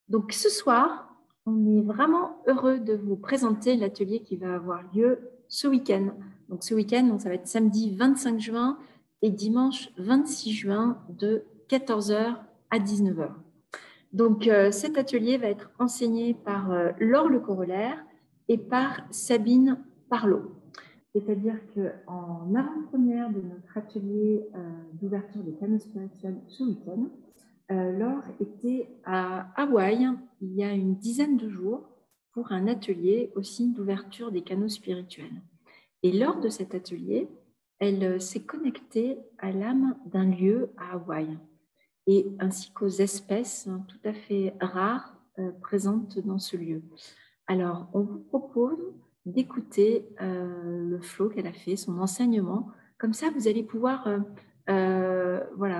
Donc ce soir, on est vraiment heureux de vous présenter l'atelier qui va avoir lieu ce week-end. Donc ce week-end, donc ça va être samedi 25 juin et dimanche 26 juin de 14 h à 19 h. Donc cet atelier va être enseigné par Laure Le Corollaire et par Sabine Parlot. C'est-à-dire qu'en avant-première de notre atelier d'ouverture des canaux spirituels ce week-end, Laure était à Hawaï il y a une dizaine de jours pour un atelier aussi d'ouverture des canaux spirituels. Et lors de cet atelier, elle s'est connectée à l'âme d'un lieu à Hawaï et ainsi qu'aux espèces tout à fait rares présentes dans ce lieu. Alors, on vous propose d'écouter le flow qu'elle a fait, son enseignement. Comme ça, vous allez pouvoir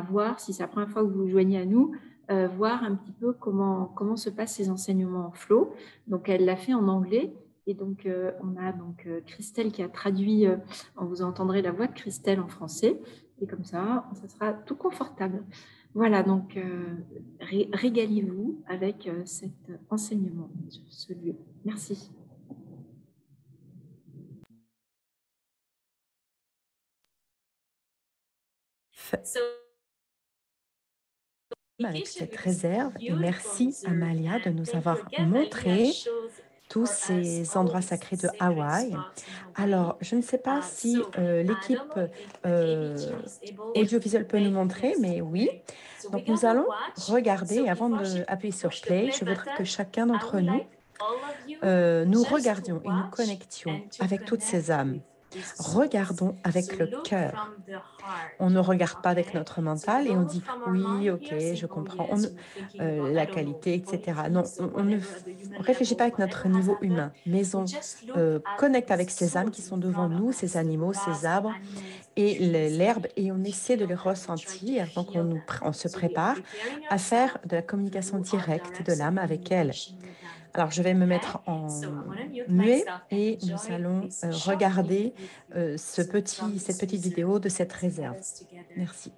voir, si c'est la première fois que vous vous joignez à nous, voir un petit peu comment se passent ces enseignements en flow. Donc, elle l'a fait en anglais. Et donc, on a Christelle qui a traduit, vous entendrez la voix de Christelle en français. Et comme ça sera tout confortable. Voilà, donc régalez-vous avec cet enseignement sur ce lieu. Merci. Avec cette réserve, et merci Amalia de nous avoir montré tous ces endroits sacrés de Hawaï. Alors, je ne sais pas si l'équipe audiovisuelle peut nous montrer, mais oui. Donc, nous allons regarder, avant d'appuyer sur Play, je voudrais que chacun d'entre nous, nous regardions et nous connections avec toutes ces âmes. Regardons avec le cœur. On ne regarde pas avec notre mental et on dit oui, ok, je comprends, la qualité, etc. Non, on ne réfléchit pas avec notre niveau humain, mais on connecte avec ces âmes qui sont devant nous, ces animaux, ces arbres et l'herbe, et on essaie de les ressentir. Donc on se prépare à faire de la communication directe de l'âme avec elle. Alors, je vais me mettre en muet et nous allons regarder cette petite vidéo de cette réserve. Merci.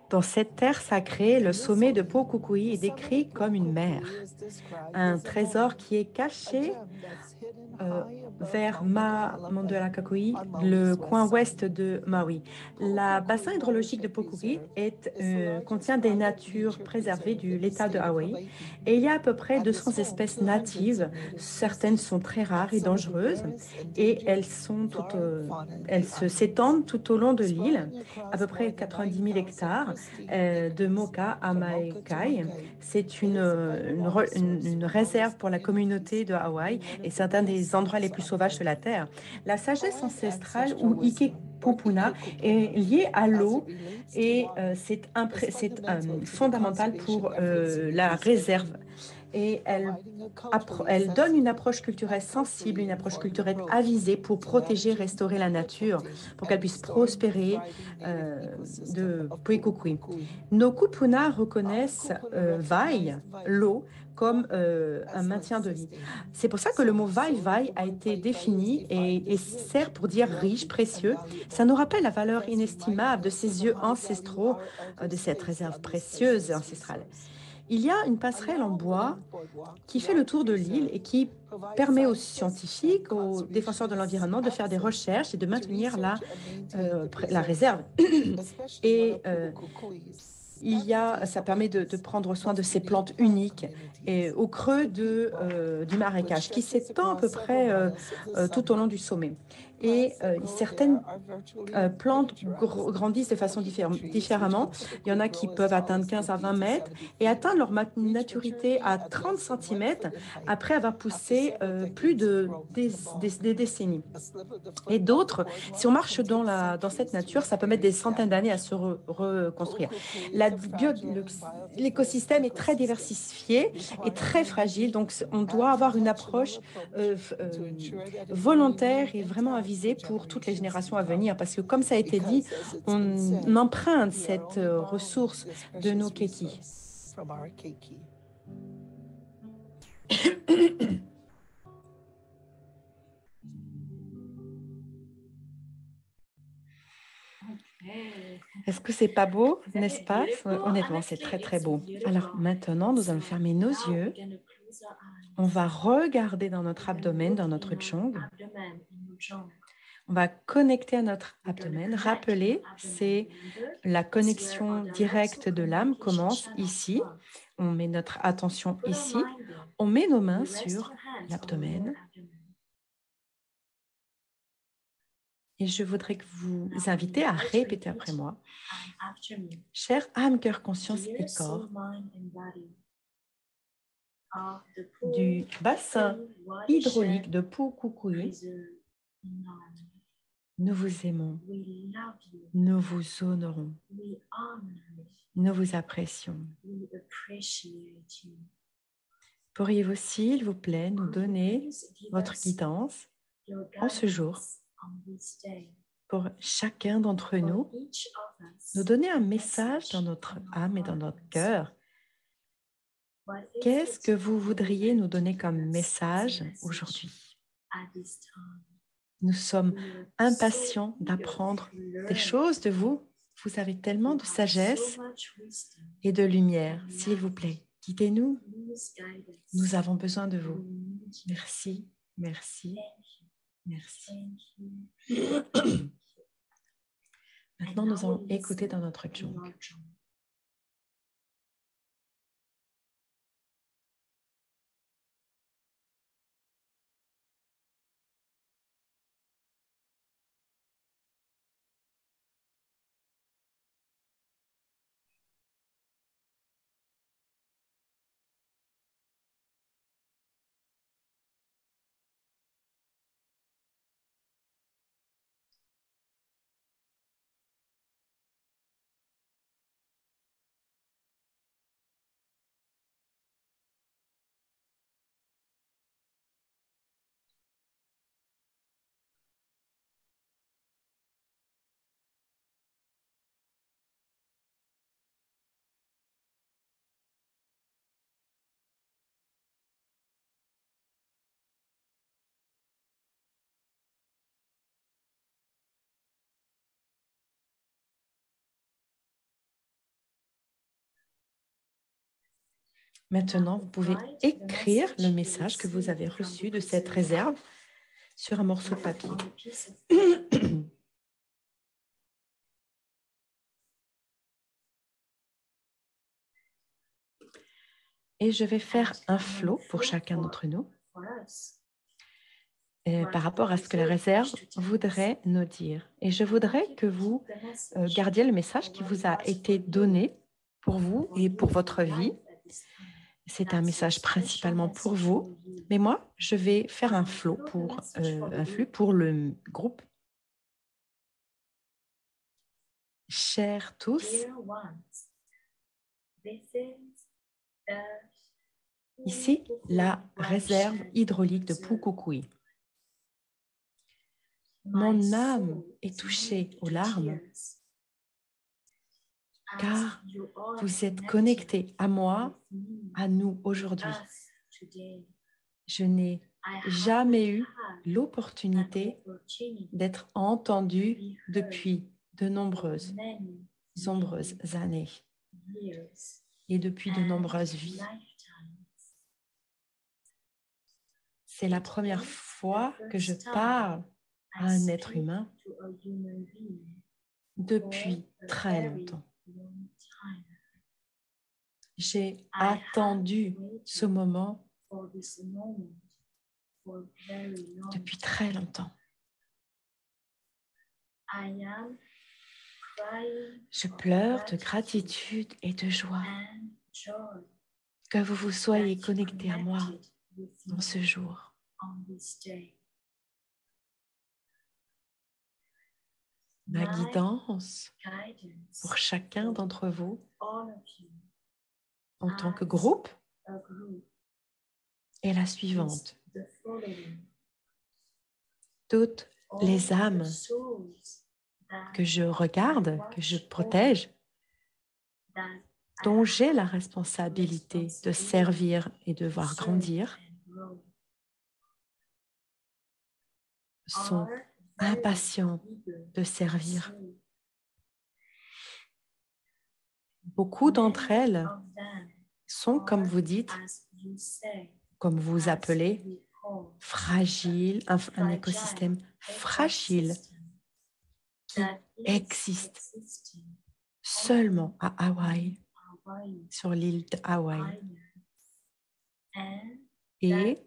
Dans cette terre sacrée, le sommet de Pōkukui est décrit comme une mer, un trésor qui est caché vers Mandalakakui, le coin ouest de Maui. Le bassin hydrologique de Pōkukui contient des natures préservées de l'État de Hawaï et il y a à peu près 200 espèces natives. Certaines sont très rares et dangereuses et elles s'étendent tout au long de l'île, à peu près 90 000 hectares de Moka à Maekai. C'est une réserve pour la communauté de Hawaï et c'est un des endroits les plus sauvages de la Terre. La sagesse ancestrale ou Ike Popuna est liée à l'eau et c'est fondamental pour la réserve. Et elle donne une approche culturelle sensible, une approche culturelle avisée pour protéger, restaurer la nature, pour qu'elle puisse prospérer de Puekukui. Nos kupuna reconnaissent vai, l'eau, comme un maintien de vie. C'est pour ça que le mot vai a été défini et sert pour dire riche, précieux. Ça nous rappelle la valeur inestimable de ces yeux ancestraux, de cette réserve précieuse et ancestrale. Il y a une passerelle en bois qui fait le tour de l'île et qui permet aux scientifiques, aux défenseurs de l'environnement de faire des recherches et de maintenir la réserve. Et ça permet de prendre soin de ces plantes uniques et au creux du marécage qui s'étend à peu près tout au long du sommet. et certaines plantes grandissent de façon différemment. Il y en a qui peuvent atteindre 15 à 20 mètres et atteindre leur maturité à 30 centimètres après avoir poussé plus des décennies. Et d'autres, si on marche dans cette nature, ça peut mettre des centaines d'années à se reconstruire. L'écosystème est très diversifié et très fragile, donc on doit avoir une approche volontaire et vraiment avisée pour toutes les générations à venir, parce que comme ça a été dit, on emprunte cette ressource de nos keiki. Est-ce que c'est pas beau, n'est-ce pas? Honnêtement, c'est très, très beau. Alors maintenant, nous allons fermer nos yeux. On va regarder dans notre abdomen, dans notre chong. On va connecter à notre abdomen. Rappelez, c'est la connexion directe de l'âme commence ici. On met notre attention ici. On met nos mains sur l'abdomen. Et je voudrais que vous invitez à répéter après moi. Cher âme, cœur, conscience et corps, du bassin hydraulique de Pukukui, nous vous aimons, nous vous honorons, nous vous apprécions. Pourriez-vous, s'il vous plaît, nous donner votre guidance en ce jour pour chacun d'entre nous, nous donner un message dans notre âme et dans notre cœur. Qu'est-ce que vous voudriez nous donner comme message aujourd'hui? Nous sommes impatients d'apprendre des choses de vous. Vous avez tellement de sagesse et de lumière. S'il vous plaît, guidez-nous. Nous avons besoin de vous. Merci, merci, merci. Maintenant, nous allons écouter dans notre chong. Maintenant, vous pouvez écrire le message que vous avez reçu de cette réserve sur un morceau de papier. Et je vais faire un flow pour chacun d'entre nous par rapport à ce que la réserve voudrait nous dire. Et je voudrais que vous gardiez le message qui vous a été donné pour vous et pour votre vie. C'est un message principalement pour vous, mais moi, je vais faire un flux pour le groupe. Chers tous, ici, la réserve hydraulique de Pukukui. Mon âme est touchée aux larmes, car vous êtes connectés à moi, à nous aujourd'hui. Je n'ai jamais eu l'opportunité d'être entendue depuis de nombreuses années et depuis de nombreuses vies. C'est la première fois que je parle à un être humain depuis très longtemps. J'ai attendu ce moment depuis très longtemps. Je pleure de gratitude et de joie que vous vous soyez connectés à moi dans ce jour. Ma guidance pour chacun d'entre vous en tant que groupe est la suivante. Toutes les âmes que je regarde, que je protège, dont j'ai la responsabilité de servir et de voir grandir, sont impatients de servir. Beaucoup d'entre elles sont, comme vous dites, comme vous appelez, fragiles, un écosystème fragile qui existe seulement à Hawaï, sur l'île de Hawaï. Et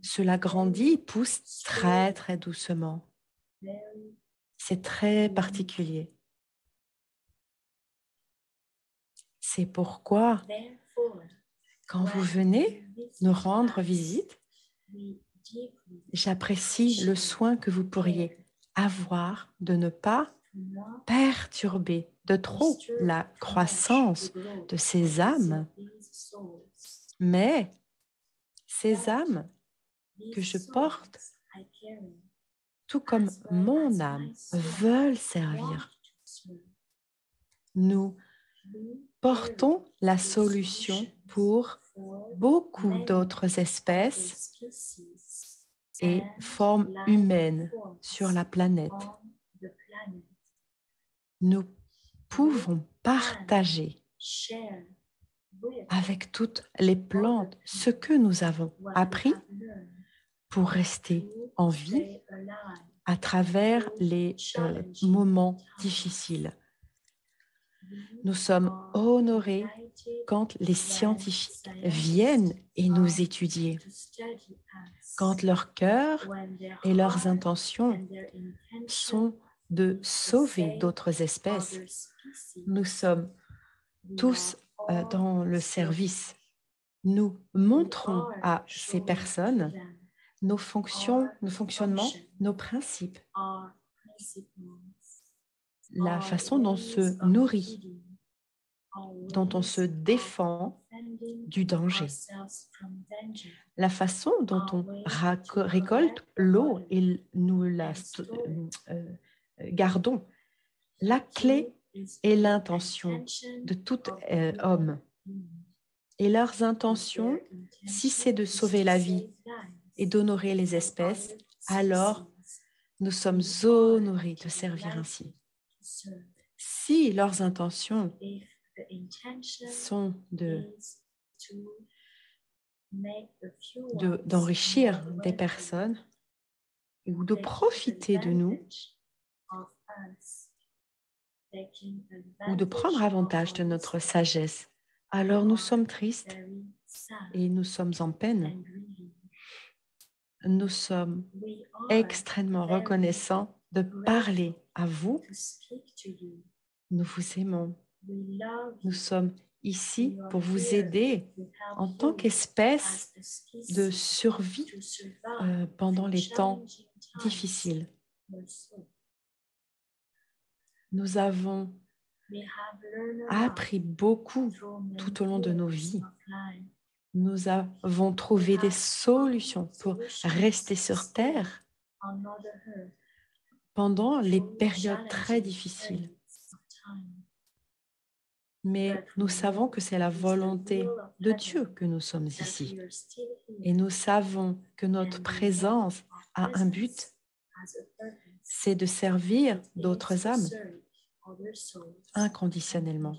cela grandit, pousse très, très doucement. C'est très particulier. C'est pourquoi, quand vous venez nous rendre visite, j'apprécie le soin que vous pourriez avoir de ne pas perturber de trop la croissance de ces âmes, mais ces âmes que je porte, tout comme mon âme, veulent servir. Nous portons la solution pour beaucoup d'autres espèces et formes humaines sur la planète. Nous pouvons partager avec toutes les plantes ce que nous avons appris pour rester en vie à travers les moments difficiles. Nous sommes honorés quand les scientifiques viennent et nous étudier, quand leur cœur et leurs intentions sont de sauver d'autres espèces. Nous sommes tous dans le service. Nous montrons à ces personnes nos fonctions, nos fonctionnements, nos principes, la façon dont on se nourrit, dont on se défend du danger, la façon dont on récolte l'eau et nous la gardons. La clé est l'intention de tout homme. Et leurs intentions, si c'est de sauver la vie et d'honorer les espèces, alors nous sommes honorés de servir ainsi. Si leurs intentions sont d'enrichir des personnes ou de profiter de nous ou de prendre avantage de notre sagesse, alors nous sommes tristes et nous sommes en peine. Nous sommes extrêmement reconnaissants de parler à vous. Nous vous aimons. Nous sommes ici pour vous aider en tant qu'espèce de survie pendant les temps difficiles. Nous avons appris beaucoup tout au long de nos vies. Nous avons trouvé des solutions pour rester sur Terre pendant les périodes très difficiles. Mais nous savons que c'est la volonté de Dieu que nous sommes ici. Et nous savons que notre présence a un but, c'est de servir d'autres âmes inconditionnellement.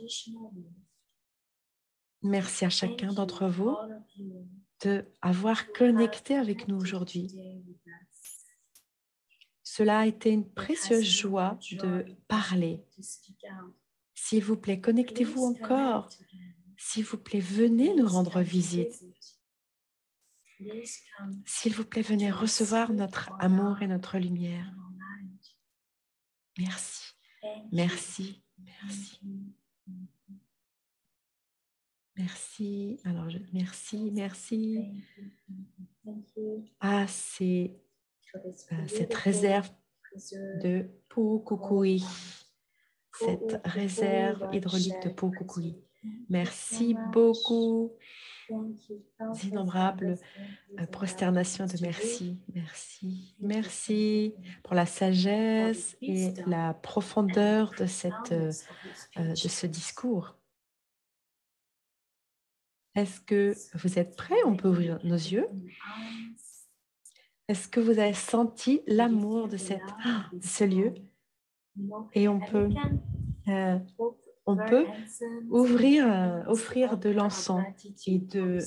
Merci à chacun d'entre vous d'avoir connecté avec nous aujourd'hui. Cela a été une précieuse joie de parler. S'il vous plaît, connectez-vous encore. S'il vous plaît, venez nous rendre visite. S'il vous plaît, venez recevoir notre amour et notre lumière. Merci, merci, merci, merci. Alors, merci, merci. Ah, c'est cette réserve de Pukukui, cette réserve hydraulique de Pukukui. Merci beaucoup. Innombrables prosternations de merci, merci, merci pour la sagesse et la profondeur de ce discours. Est-ce que vous êtes prêts? On peut ouvrir nos yeux. Est-ce que vous avez senti l'amour de ce lieu? Et on peut offrir de l'encens et des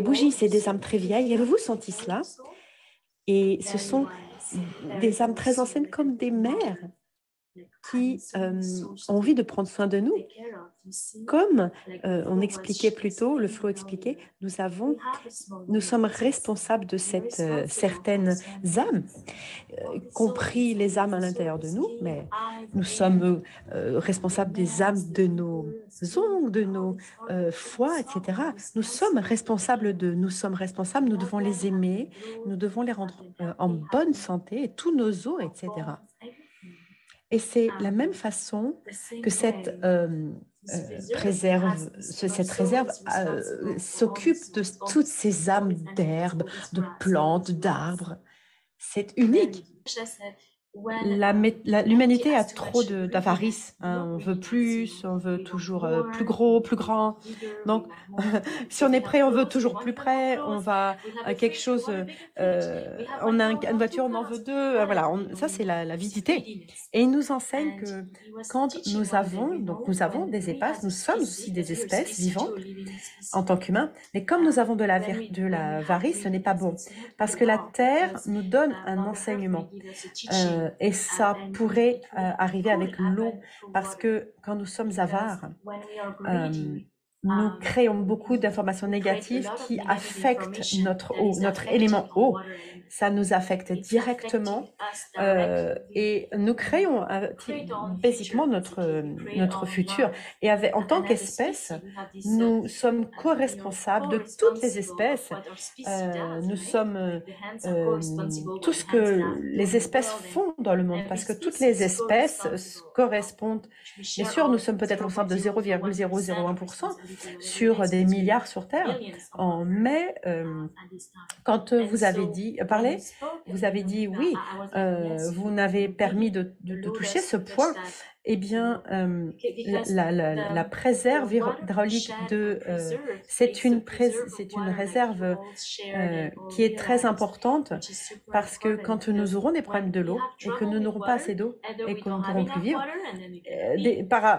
bougies. C'est des âmes très vieilles. Avez-vous senti cela? Et ce sont des âmes très anciennes comme des mères qui ont envie de prendre soin de nous. Comme on expliquait plus tôt, le Flo expliquait, nous sommes responsables de certaines âmes, compris les âmes à l'intérieur de nous, mais nous sommes responsables des âmes de nos ongles, de nos foies, etc. Nous sommes responsables, nous devons les aimer, nous devons les rendre en bonne santé, tous nos os, etc. Et c'est la même façon que cette réserve s'occupe de toutes ces âmes d'herbes, de plantes, d'arbres. C'est unique. L'humanité a trop d'avarice. On veut plus, on veut toujours plus gros, plus grand. Donc, si on est prêt, on veut toujours plus près. On va à quelque chose. On a une voiture, on en veut deux. Voilà, ça c'est la visiter. Et il nous enseigne que quand nous avons des espaces, nous sommes aussi des espèces vivantes en tant qu'humains. Mais comme nous avons de l'avarice, ce n'est pas bon, parce que la terre nous donne un enseignement. Et ça pourrait arriver avec l'eau, parce que quand nous sommes avares, nous créons beaucoup d'informations négatives qui affectent notre eau, notre élément eau. Ça nous affecte directement et nous créons basiquement notre futur. Et en tant qu'espèce, nous sommes co-responsables de toutes les espèces. Nous sommes tout ce que les espèces font dans le monde, parce que toutes les espèces correspondent. Bien sûr, nous sommes peut-être responsables de 0,001% sur des milliards sur Terre. Mais quand vous avez parlé, vous avez dit oui, vous n'avez permis de toucher ce point. Eh bien, la préserve hydraulique c'est une réserve qui est très importante, parce que quand nous aurons des problèmes de l'eau et que nous n'aurons pas assez d'eau et que nous ne pourrons plus vivre,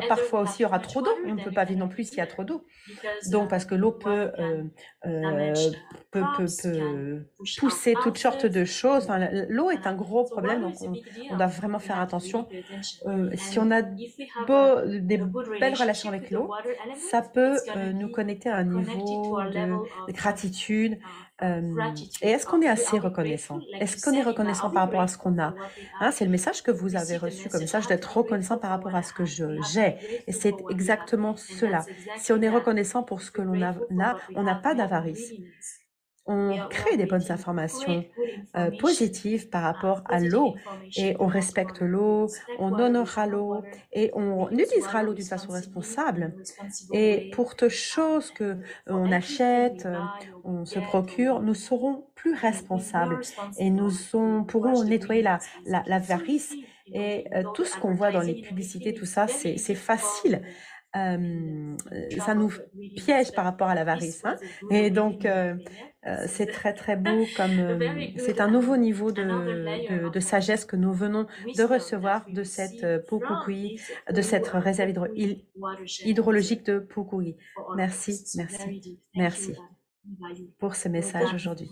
parfois aussi il y aura trop d'eau, et on ne peut pas vivre non plus s'il y a trop d'eau. Donc, parce que l'eau peut pousser toutes sortes de choses. Enfin, l'eau est un gros problème, donc on doit vraiment faire attention. Si on a des belles relations avec l'eau, ça peut nous connecter à un niveau de gratitude. Et est-ce qu'on est assez reconnaissant? Est-ce qu'on est reconnaissant par rapport à ce qu'on a? C'est le message que vous avez reçu comme message, d'être reconnaissant par rapport à ce que j'ai. Et c'est exactement cela. Si on est reconnaissant pour ce que l'on a, on n'a pas d'avarice. On crée des bonnes informations positives par rapport à l'eau, et on respecte l'eau, on honorera l'eau, et on utilisera l'eau d'une façon responsable. Et pour toutes choses que on achète, on se procure, nous serons plus responsables, et nous pourrons nettoyer l'avarice. Et tout ce qu'on voit dans les publicités, tout ça, c'est facile. Ça nous piège par rapport à l'avarice. Et donc, c'est très, très beau. C'est un nouveau niveau de sagesse que nous venons de recevoir de cette Pukukui, de cette réserve hydrologique de Pukukui. Merci, merci, merci pour ce message aujourd'hui.